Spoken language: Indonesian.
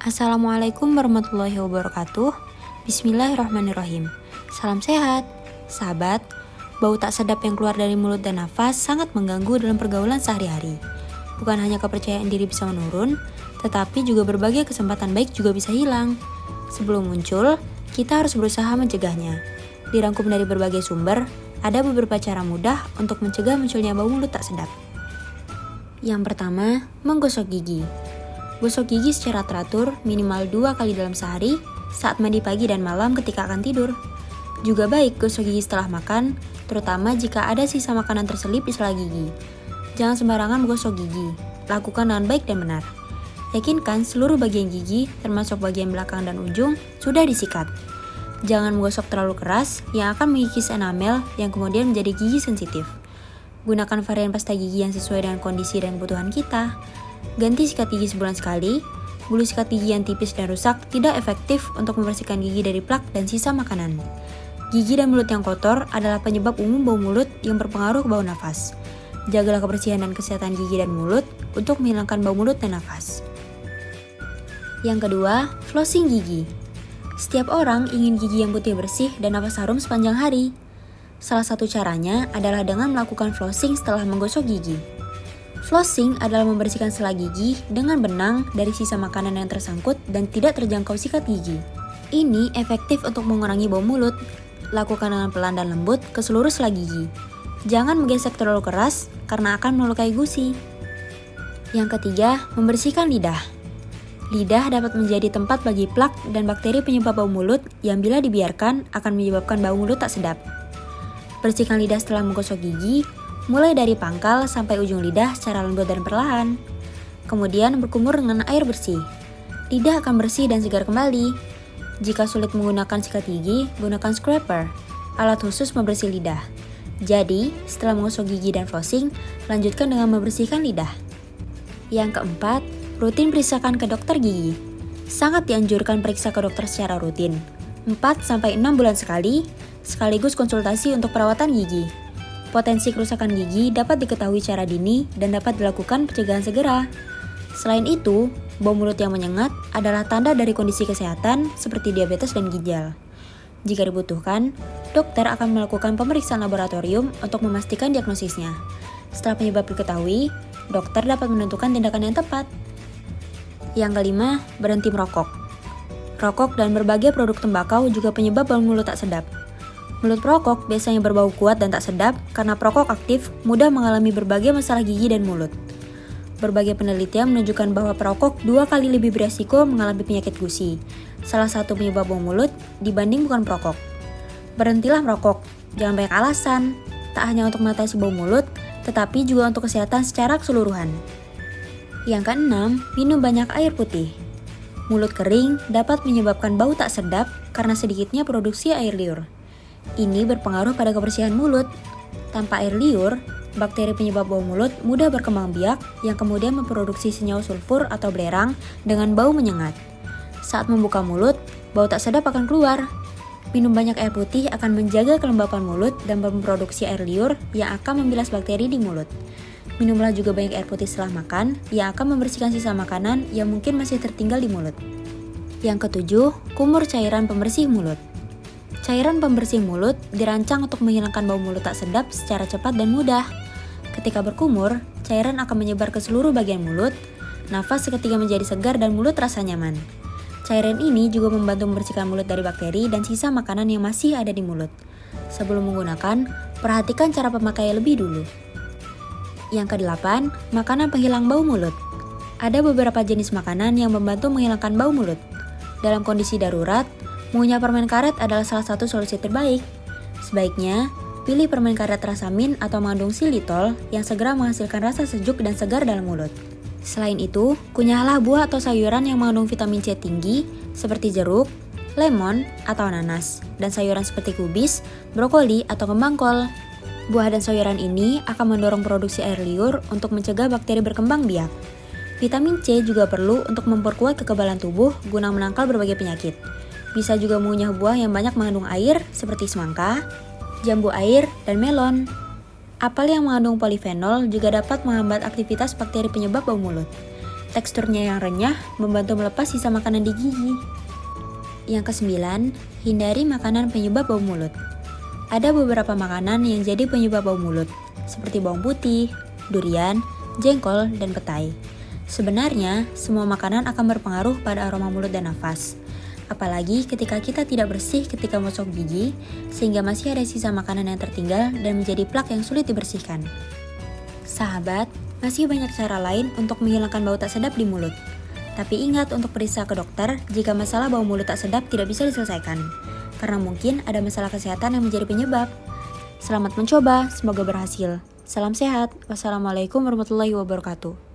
Assalamualaikum warahmatullahi wabarakatuh. Bismillahirrahmanirrahim. Salam sehat, sahabat. Bau tak sedap yang keluar dari mulut dan nafas sangat mengganggu dalam pergaulan sehari-hari. Bukan hanya kepercayaan diri bisa menurun, tetapi juga berbagai kesempatan baik juga bisa hilang. Sebelum muncul, kita harus berusaha mencegahnya. Dirangkum dari berbagai sumber, ada beberapa cara mudah untuk mencegah munculnya bau mulut tak sedap. Yang pertama, menggosok gigi. Gosok gigi secara teratur minimal 2 kali dalam sehari saat mandi pagi dan malam ketika akan tidur. Juga baik gosok gigi setelah makan, terutama jika ada sisa makanan terselip di sela gigi. Jangan sembarangan menggosok gigi, lakukan dengan baik dan benar. Yakinkan seluruh bagian gigi, termasuk bagian belakang dan ujung, sudah disikat. Jangan menggosok terlalu keras yang akan mengikis enamel yang kemudian menjadi gigi sensitif. Gunakan varian pasta gigi yang sesuai dengan kondisi dan kebutuhan kita. Ganti sikat gigi sebulan sekali. Bulu sikat gigi yang tipis dan rusak tidak efektif untuk membersihkan gigi dari plak dan sisa makanan. Gigi dan mulut yang kotor adalah penyebab umum bau mulut yang berpengaruh ke bau nafas. Jagalah kebersihan dan kesehatan gigi dan mulut untuk menghilangkan bau mulut dan nafas. Yang kedua, flossing gigi. Setiap orang ingin gigi yang putih bersih dan nafas harum sepanjang hari. Salah satu caranya adalah dengan melakukan flossing setelah menggosok gigi. Flossing adalah membersihkan sela gigi dengan benang dari sisa makanan yang tersangkut dan tidak terjangkau sikat gigi. Ini efektif untuk mengurangi bau mulut. Lakukan dengan pelan dan lembut ke seluruh sela gigi. Jangan menggesek terlalu keras karena akan melukai gusi. Yang ketiga, membersihkan lidah. Lidah dapat menjadi tempat bagi plak dan bakteri penyebab bau mulut yang bila dibiarkan akan menyebabkan bau mulut tak sedap. Bersihkan lidah setelah menggosok gigi, mulai dari pangkal sampai ujung lidah secara lembut dan perlahan. Kemudian berkumur dengan air bersih. Lidah akan bersih dan segar kembali. Jika sulit menggunakan sikat gigi, gunakan scraper, alat khusus membersih lidah. Jadi, setelah menggosok gigi dan flossing, lanjutkan dengan membersihkan lidah. Yang keempat, rutin periksakan ke dokter gigi. Sangat dianjurkan periksa ke dokter secara rutin, 4-6 bulan sekali, sekaligus konsultasi untuk perawatan gigi. Potensi kerusakan gigi dapat diketahui secara dini dan dapat dilakukan pencegahan segera. Selain itu, bau mulut yang menyengat adalah tanda dari kondisi kesehatan seperti diabetes dan ginjal. Jika dibutuhkan, dokter akan melakukan pemeriksaan laboratorium untuk memastikan diagnosisnya. Setelah penyebab diketahui, dokter dapat menentukan tindakan yang tepat. Yang kelima, berhenti merokok. Rokok dan berbagai produk tembakau juga penyebab bau mulut tak sedap. Mulut perokok biasanya berbau kuat dan tak sedap karena perokok aktif mudah mengalami berbagai masalah gigi dan mulut. Berbagai penelitian menunjukkan bahwa perokok 2 kali lebih beresiko mengalami penyakit gusi, salah satu penyebab bau mulut, dibanding bukan perokok. Berhentilah merokok, jangan banyak alasan, tak hanya untuk mengatasi bau mulut, tetapi juga untuk kesehatan secara keseluruhan. Yang keenam, minum banyak air putih. Mulut kering dapat menyebabkan bau tak sedap karena sedikitnya produksi air liur. Ini berpengaruh pada kebersihan mulut. Tanpa air liur, bakteri penyebab bau mulut mudah berkembang biak yang kemudian memproduksi senyawa sulfur atau belerang dengan bau menyengat. Saat membuka mulut, bau tak sedap akan keluar. Minum banyak air putih akan menjaga kelembapan mulut dan memproduksi air liur yang akan membilas bakteri di mulut. Minumlah juga banyak air putih setelah makan yang akan membersihkan sisa makanan yang mungkin masih tertinggal di mulut. Yang ketujuh, kumur cairan pembersih mulut. Cairan pembersih mulut dirancang untuk menghilangkan bau mulut tak sedap secara cepat dan mudah. Ketika berkumur, cairan akan menyebar ke seluruh bagian mulut, nafas seketika menjadi segar dan mulut terasa nyaman. Cairan ini juga membantu membersihkan mulut dari bakteri dan sisa makanan yang masih ada di mulut. Sebelum menggunakan, perhatikan cara pemakaian lebih dulu. Yang kedelapan, makanan penghilang bau mulut. Ada beberapa jenis makanan yang membantu menghilangkan bau mulut. Dalam kondisi darurat, mengunyah permen karet adalah salah satu solusi terbaik. Sebaiknya, pilih permen karet rasa mint atau mengandung xilitol yang segera menghasilkan rasa sejuk dan segar dalam mulut. Selain itu, kunyahlah buah atau sayuran yang mengandung vitamin C tinggi seperti jeruk, lemon, atau nanas, dan sayuran seperti kubis, brokoli, atau kembang kol. Buah dan sayuran ini akan mendorong produksi air liur untuk mencegah bakteri berkembang biak. Vitamin C juga perlu untuk memperkuat kekebalan tubuh guna menangkal berbagai penyakit. Bisa juga mengunyah buah yang banyak mengandung air seperti semangka, jambu air, dan melon. Apel yang mengandung polifenol juga dapat menghambat aktivitas bakteri penyebab bau mulut. Teksturnya yang renyah membantu melepas sisa makanan di gigi. Yang kesembilan, hindari makanan penyebab bau mulut. Ada beberapa makanan yang jadi penyebab bau mulut, seperti bawang putih, durian, jengkol, dan petai. Sebenarnya, semua makanan akan berpengaruh pada aroma mulut dan nafas. Apalagi ketika kita tidak bersih ketika menggosok gigi, sehingga masih ada sisa makanan yang tertinggal dan menjadi plak yang sulit dibersihkan. Sahabat, masih banyak cara lain untuk menghilangkan bau tak sedap di mulut. Tapi ingat untuk periksa ke dokter jika masalah bau mulut tak sedap tidak bisa diselesaikan, karena mungkin ada masalah kesehatan yang menjadi penyebab. Selamat mencoba, semoga berhasil. Salam sehat, wassalamualaikum warahmatullahi wabarakatuh.